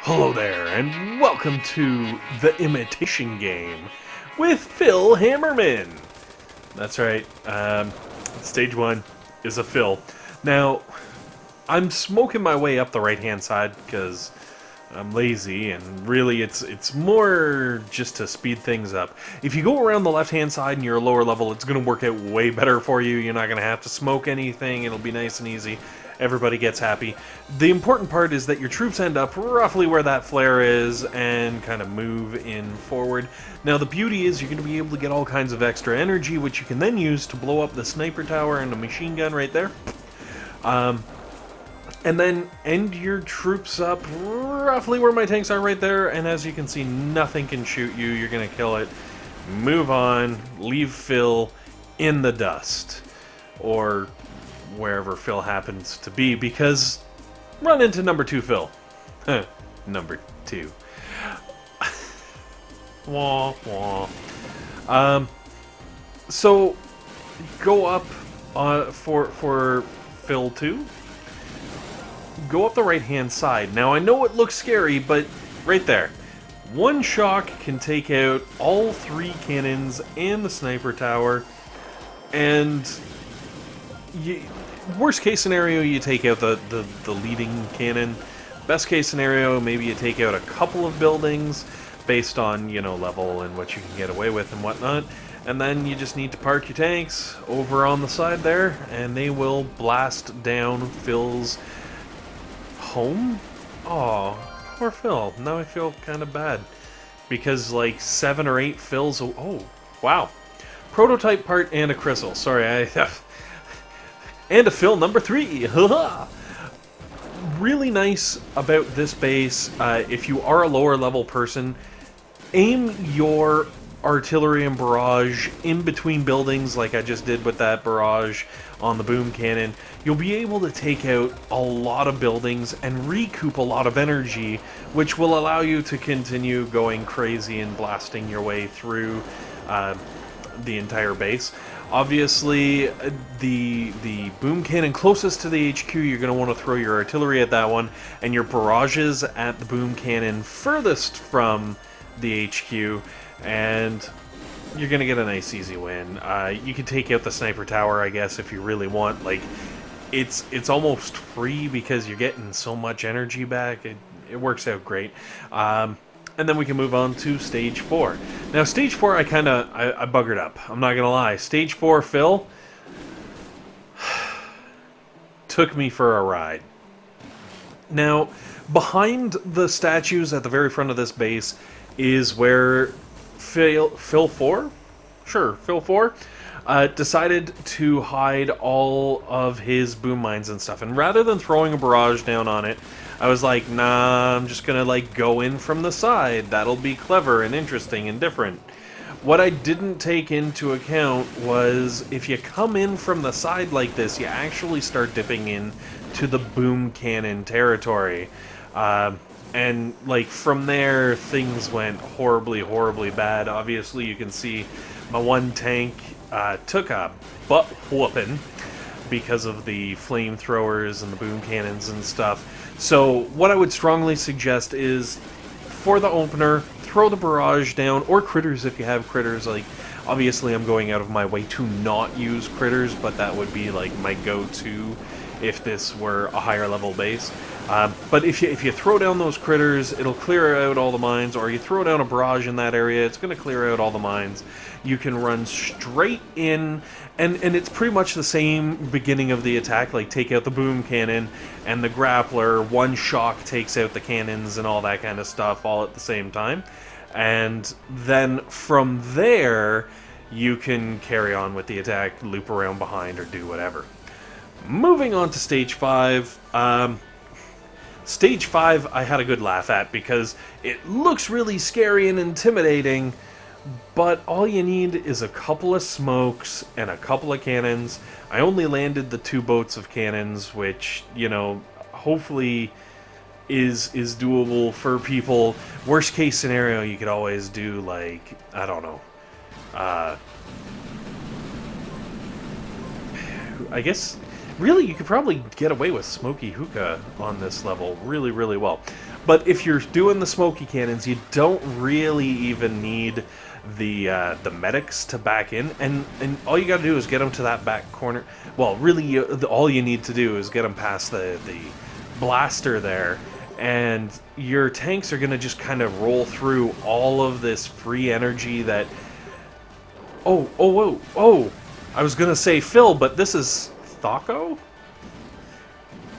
Hello there, and welcome to the Imitation Game with Phil Hammerman. That's right, stage 1 is a Phil. Now, I'm smoking my way up the right-hand side because I'm lazy, and really it's more just to speed things up. If you go around the left-hand side and you're a lower level, it's going to work out way better for you. You're not going to have to smoke anything. It'll be nice and easy. Everybody gets happy. The important part is that your troops end up roughly where that flare is and kind of move in forward. Now the beauty is you're going to be able to get all kinds of extra energy, which you can then use to blow up the sniper tower and the machine gun right there. And then end your troops up roughly where my tanks are right there, and as you can see, nothing can shoot you. You're going to kill it. Move on. Leave Phil in the dust. Or wherever Phil happens to be, because run into number 2 Phil. Number 2. Wah, wah. So, go up for Phil 2. Go up the right-hand side. Now, I know it looks scary, but right there. One shock can take out all 3 cannons and the sniper tower, and worst case scenario, you take out the leading cannon. Best case scenario, maybe you take out a couple of buildings based on, you know, level and what you can get away with and whatnot. And then you just need to park your tanks over on the side there, and they will blast down Phil's home? Oh, poor Phil. Now I feel kind of bad. Because like 7 or 8 Phils... Oh, wow. Prototype part and a crystal. Sorry, and a Phil number 3. Really nice about this base, if you are a lower level person, aim your artillery and barrage in between buildings like I just did with that barrage on the boom cannon. You'll be able to take out a lot of buildings and recoup a lot of energy, which will allow you to continue going crazy and blasting your way through the entire base. Obviously, the boom cannon closest to the HQ, you're going to want to throw your artillery at that one, and your barrages at the boom cannon furthest from the HQ, and you're going to get a nice easy win. You can take out the sniper tower, I guess, if you really want. Like, it's almost free because you're getting so much energy back. It works out great. And then we can move on to Stage 4. Now, Stage 4, I buggered up. I'm not going to lie. Stage 4, Phil, took me for a ride. Now, behind the statues at the very front of this base is where Phil 4? Sure, Phil 4 decided to hide all of his boom mines and stuff. And rather than throwing a barrage down on it, I was like, nah, I'm just gonna like go in from the side. That'll be clever and interesting and different. What I didn't take into account was if you come in from the side like this, you actually start dipping in to the boom cannon territory. And like from there, things went horribly, horribly bad. Obviously, you can see my one tank took a butt whooping because of the flamethrowers and the boom cannons and stuff. So what I would strongly suggest is, for the opener, throw the barrage down, or critters if you have critters. Like, obviously I'm going out of my way to not use critters, but that would be like my go-to if this were a higher level base. But if you throw down those critters, it'll clear out all the mines, or you throw down a barrage in that area, it's going to clear out all the mines. You can run straight in, and it's pretty much the same beginning of the attack, like take out the boom cannon and the grappler, one shock takes out the cannons and all that kind of stuff all at the same time. And then from there, you can carry on with the attack, loop around behind, or do whatever. Moving on to Stage 5, Stage 5 I had a good laugh at because it looks really scary and intimidating, but all you need is a couple of smokes and a couple of cannons. I only landed the 2 boats of cannons, which, you know, hopefully is doable for people. Worst case scenario, you could always do, like, I don't know, I guess really, you could probably get away with Smoky Hookah on this level really, really well. But if you're doing the Smoky Cannons, you don't really even need the medics to back in, and all you got to do is get them to that back corner. Well, really, all you need to do is get them past the blaster there, and your tanks are going to just kind of roll through all of this free energy that... Oh! I was going to say Phil, but this is Thako?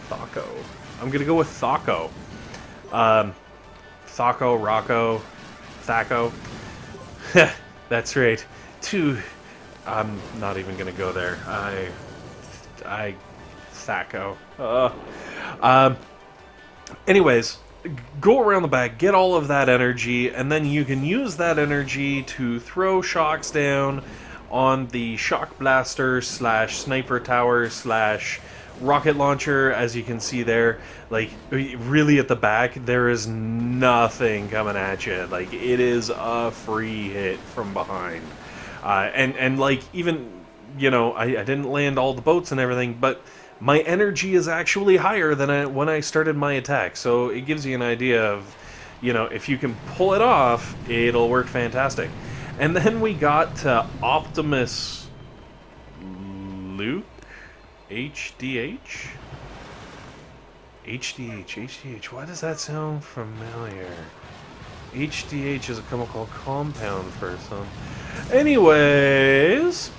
Thako. I'm going to go with Thako. Thako, Rocco, Thako. That's right. I'm not even going to go there. Thako. Anyways, go around the back, get all of that energy, and then you can use that energy to throw shocks down on the shock blaster / sniper tower / rocket launcher. As you can see there, like, really at the back, there is nothing coming at you. Like, it is a free hit from behind. And like, even, you know, I didn't land all the boats and everything, but my energy is actually higher than when I started my attack. So it gives you an idea of, you know, if you can pull it off, it'll work fantastic. And then we got to Optimus Luke? HDH? HDH. Why does that sound familiar? HDH is a chemical compound for some... Anyways,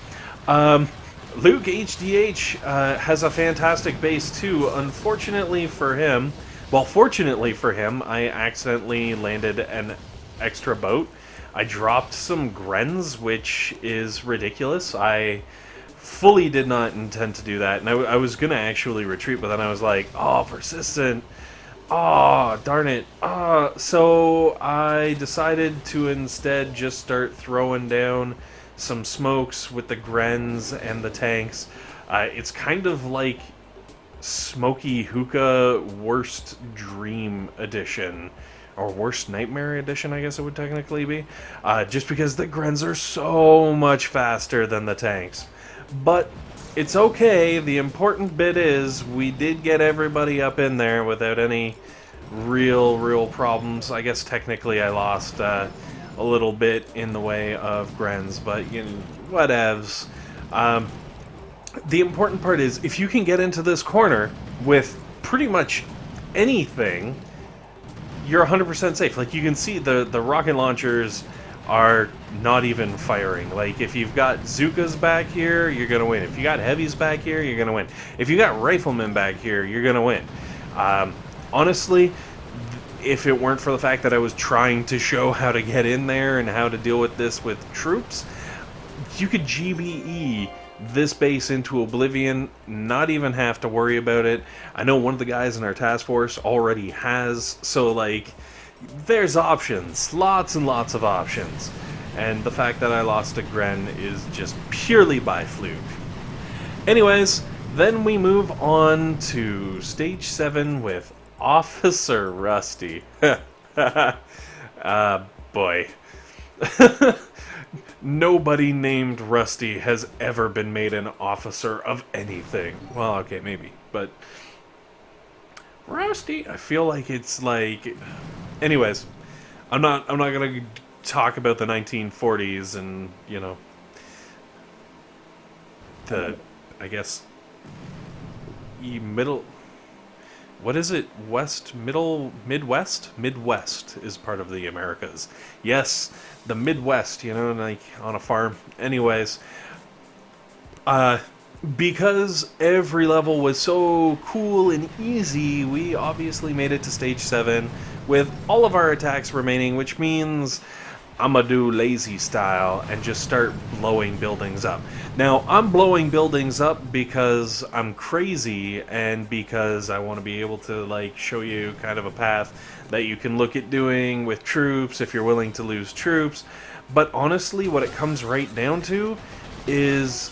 Luke HDH has a fantastic base too. Unfortunately for him, well, fortunately for him, I accidentally landed an extra boat. I dropped some Grens, which is ridiculous. I fully did not intend to do that, and I was going to actually retreat, but then I was like, oh, persistent. Oh, darn it. So I decided to instead just start throwing down some smokes with the Grens and the tanks. It's kind of like Smoky Hookah Worst Dream Edition, or Worst Nightmare Edition, I guess it would technically be, just because the Grens are so much faster than the tanks. But it's okay. The important bit is we did get everybody up in there without any real problems. I guess technically I lost a little bit in the way of Grens, but, you know, whatevs. The important part is, if you can get into this corner with pretty much anything, you're 100% safe. Like, you can see the rocket launchers are not even firing. Like, if you've got Zookas back here, you're gonna win. If you got heavies back here, you're gonna win. If you got Riflemen back here, you're gonna win. Honestly, if it weren't for the fact that I was trying to show how to get in there and how to deal with this with troops, you could GBE this base into oblivion, not even have to worry about it. I know one of the guys in our task force already has, so, like, there's options. Lots and lots of options. And the fact that I lost to Gren is just purely by fluke. Anyways, then we move on to Stage 7 with Officer Rusty. Boy. Nobody named Rusty has ever been made an officer of anything. Well, okay, maybe, but Rusty, I feel like it's like... Anyways, I'm not gonna talk about the 1940s and, you know, the, I guess, middle... What is it? Midwest? Midwest is part of the Americas. Yes, the Midwest, you know, like on a farm. Anyways, because every level was so cool and easy, we obviously made it to Stage 7 with all of our attacks remaining, which means I'm gonna do lazy style and just start blowing buildings up. Now, I'm blowing buildings up because I'm crazy and because I want to be able to, like, show you kind of a path that you can look at doing with troops if you're willing to lose troops. But honestly, what it comes right down to is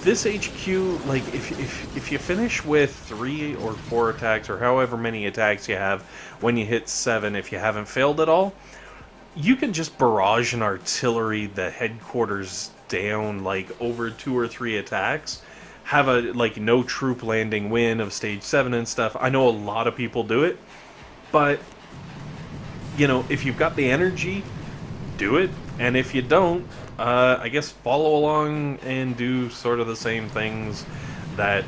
this HQ, like, if you finish with 3 or 4 attacks, or however many attacks you have when you hit 7, if you haven't failed at all, you can just barrage an artillery the headquarters down, like, over 2 or 3 attacks. have a, like, no troop landing win of stage 7 and stuff. I know a lot of people do it, but, you know, if you've got the energy, do it, and if you don't, I guess follow along and do sort of the same things that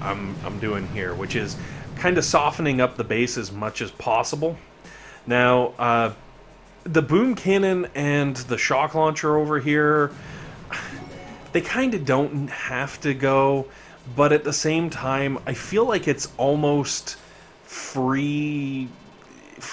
I'm doing here, which is kind of softening up the base as much as possible. Now, the boom cannon and the shock launcher over here, they kind of don't have to go, but at the same time, I feel like it's almost free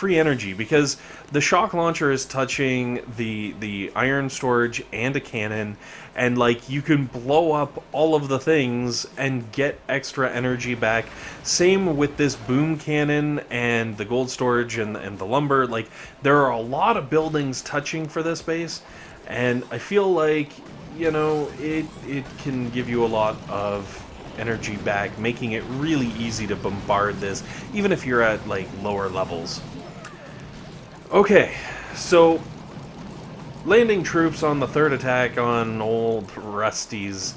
energy, because the shock launcher is touching the iron storage and a cannon, and like you can blow up all of the things and get extra energy back. Same with this boom cannon and the gold storage and the lumber. Like, there are a lot of buildings touching for this base, and I feel like, you know, it can give you a lot of energy back, making it really easy to bombard this, even if you're at like lower levels. Okay, so landing troops on the third attack on old Rusty's.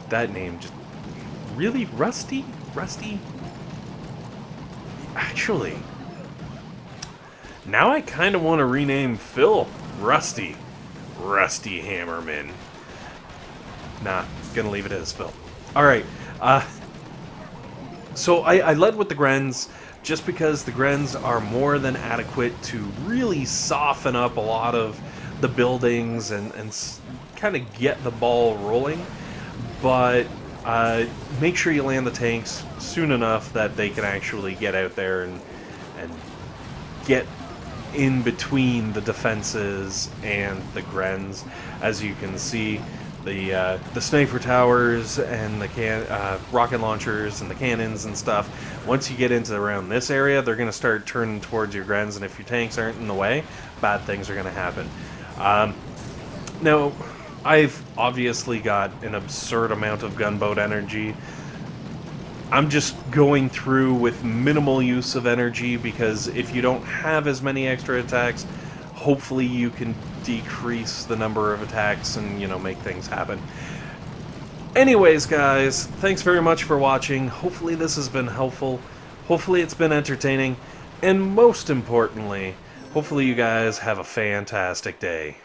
That name just really Rusty? Rusty? Actually, now I kind of want to rename Phil Rusty. Rusty Hammerman. Nah, gonna leave it as Phil. Alright, so I led with the Grens, just because the Grens are more than adequate to really soften up a lot of the buildings and kind of get the ball rolling. But make sure you land the tanks soon enough that they can actually get out there and get in between the defenses and the Grens. As you can see, the sniper towers and the rocket launchers and the cannons and stuff, once you get into around this area, they're going to start turning towards your Grens, and if your tanks aren't in the way, bad things are going to happen. Now, I've obviously got an absurd amount of gunboat energy. I'm just going through with minimal use of energy, because if you don't have as many extra attacks, hopefully you can decrease the number of attacks and, you know, make things happen. Anyways, guys, thanks very much for watching. Hopefully this has been helpful. Hopefully it's been entertaining. And most importantly, hopefully you guys have a fantastic day.